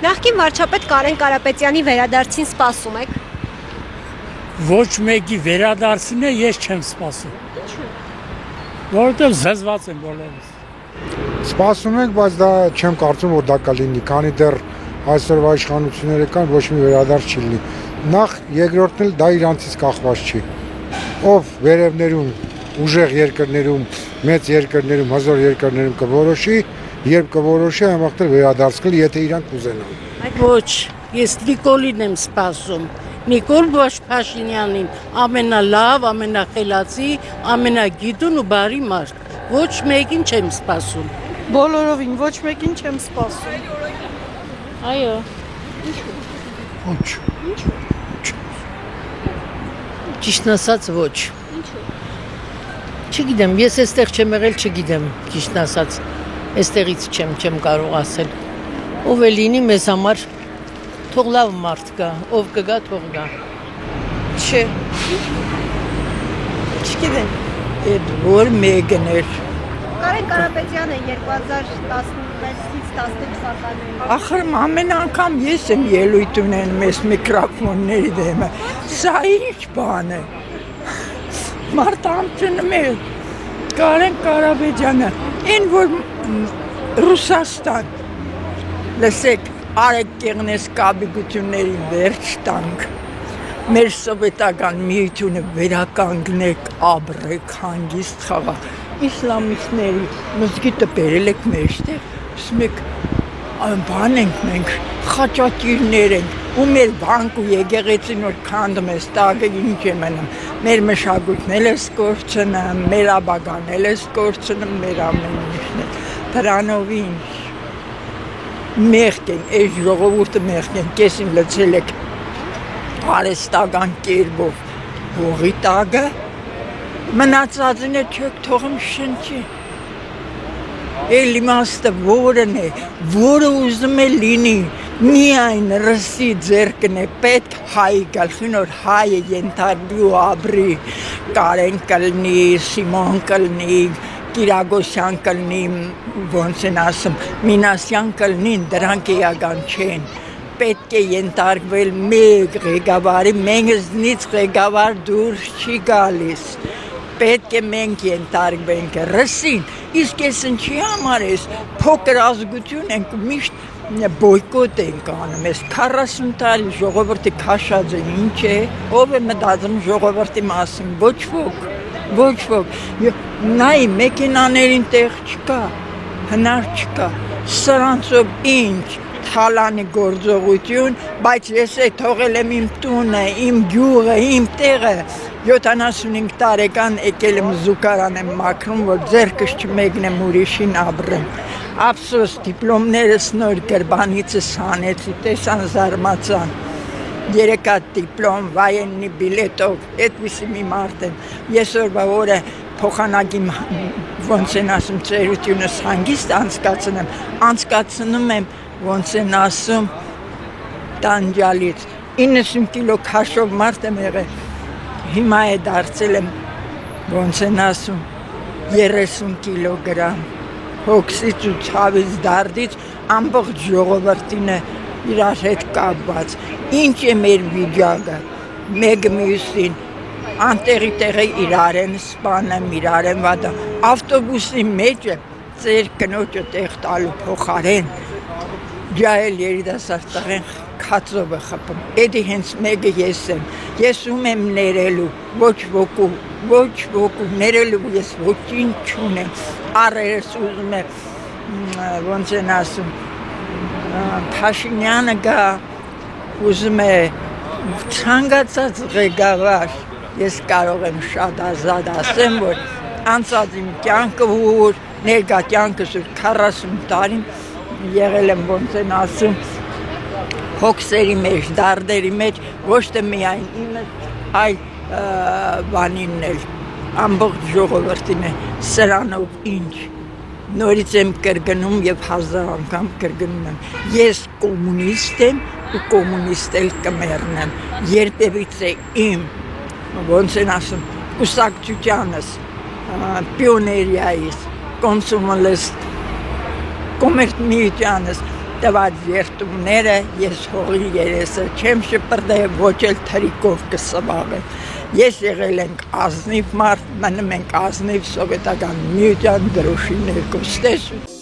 Նախկին վարչապետ Կարեն Կարապետյանի վերադարձին սպասում եք։ Ոչ մեկի վերադարձին ես չեմ սպասում։ Որովհետև զզված եմ բոլորս։ Սպասում ենք, բայց դա չեմ կարծում, որ դա կլինի, քանի դեռ այսօրվա իշխանությունները կան, ոչ մի վերադարձ չի լինի։ Նախ երկրորդն էլ դա իրանցից կախված չի։ Ով վերևներում, ուժեղ երկրներում, մեծ երկրներում, հզոր երկրներում կորոշի, երբ կորոշի, այնուհետև վերադարձ կլինի, եթե իրանք կուզենան։ Ոչ, ես Նիկոլին եմ սպասում։ Նիկոլ Փաշինյանին, ամենալավ, ամենախելացի, ամենագիտուն ու բարի մարդ։ Ոչ մեկին չեմ սպասում։ Բոլորովին ոչ մեկին չեմ սպասում։ Այո։ Ոչ։ Ճիշտն ասած ոչ։ Չգիտեմ, ես այստեղ չեմ եղել, չգիտեմ, ճիշտն ասած։ Այստեղից չեմ կարող ասել։ Ով է լինի մեզ համար թող լավ մարդ կա, ով կգա թող գա։ Չէ։ Չգիտեմ։ Այդ որ մեկն էր։ Կարեն Կարապետյանը 2016-ից 15 թվականներին։ Ախր ամեն անգամ ես եմ ելույթ ունենում այս միկրոֆոնների դեմը։ Սա ինչ բան է։ Մարդ ամփոփում է Կարեն Կարապետյանը, այն որ Ռուսաստան, լսեք, Արեգ Կեղնեսկաբիգությունների վերջ տանք, մեր սովետական միությունը վերականգնեք, ապրեք, հանգիստ խաղաղ, իսլամիստների մզգիտը բերել եք մեջտեղ, ասում եք, բան ենք մենք, խաչակիրներ ենք, ու մեր բանկ ու եկեղեցին որ քանդում ես, տակը ինչ է մնում, մեր մշակույթն էլ ես կորցնում, մեր ապագան էլ ես կորցնում, մեր ամեն ինչն է, դրանով ինչ, մեղք են, այս ժողովուրդը մեղք են, կեսին լցել եք արեստական կերպով, հողի տակը, մնացածին է չեք թողում շնչի, էլ իմաստը որն է, որը ուզում է լինի, միայն ռսի ձերկն է, պետք հայ գալխին, որ հայը ենթարվի ու ապրի, Կարեն կլնի, Սիմոն կլնի, Կիրագոսյան կլնի, ոնց են ասում, Մինասյան կլնին, դրանք էական չեն, պետք է ենթարկվել մեկ ղեկավարի, մեզնից ղեկավար դուրս չի գալիս, պետք է մենք ենթարկվենք ռսին, իսկ ես ինչի համար ես, փոքր ազգություն ենք ու միշտ բոյկոտ ենք անում, ես 40 տարի ժողովրդի քաշած է, ինչ է, ով է մտածում ժողովրդի մասին, ոչ ոք, նայ մեքենաներին տեղ չկա, հնար չկա, սրանցով ինչ, թալանի գործողություն, բայց ես է թողել եմ իմ տունը, իմ գյուղը, իմ տեղը, 75 տարեկան եկել եմ զուգարան եմ մաքրում, որ ձերքս չմեկնեմ ուրիշին ապրեմ, Ափսոս դիպլոմներս նոր գրբանիցս հանեցի, տեսան զարմացան, 3 հատ դիպլոմ, վայեննի բիլետով, այդպիսի մի մարդ եմ, ես օրվա օրը փոխանակի ոնց են ասում ծերությունս հանգիստ անցկացնում եմ, ոնց են ասում տանջալից, 90 կիլո քաշով մարդ եմ եղել, հիմա է դարձել եմ, ոնց են ասում, 30 կիլոգրամ, հոգսից ու ցավից դարդից ամբողջ ժողովրդին է իրար հետ կապված, ինչ է մեր վիճակը, մեկ մյուսին, անտեղի տեղը իրար են սպանում, իրար են վատը, ավտոբուսի մեջը ծեր կնոջը տեղ տալու փոխարեն, ջահել երիտասարդ տղեն քացով է խփում, էդի հենց մեկը ես ում եմ ներելու, ոչ ոքու ներելու ես ոչինչ չունեմ, առերս ուզում է, ոնց են ասում, Փաշինյանը գա, ուզում է ցանկացած ղեկավար, ես կարող եմ շատ ազատ ասեմ, որ անցած իմ կյանքը որ ներկա կյանքս 40 տարին եղել եմ ոնց են ասում, հոգսերի մեջ, դարդերի մեջ, ոչ թե միայն իմս, այլ բանինն էլ, ամբողջ ժողովրդին է, սրանով ինչ, նորից եմ կրկնում և 1000 անգամ կրկնում եմ, ես կոմունիստ եմ ու կոմունիստ էլ կմեռնեմ, երբևից է իմ, ոնց են ասում, կուսակցությանս, պիոներիայիս, կոնսումալիստ, կոմերտ միությանս, տված երթումները ես հողի երեսը չեմ շպրտել, ոչ էլ թրիկով կսվաղեմ։ Ես եղել ենք ազնիվ մարդ, մնում ենք ազնիվ սովետական միության դրոշի ներկոստես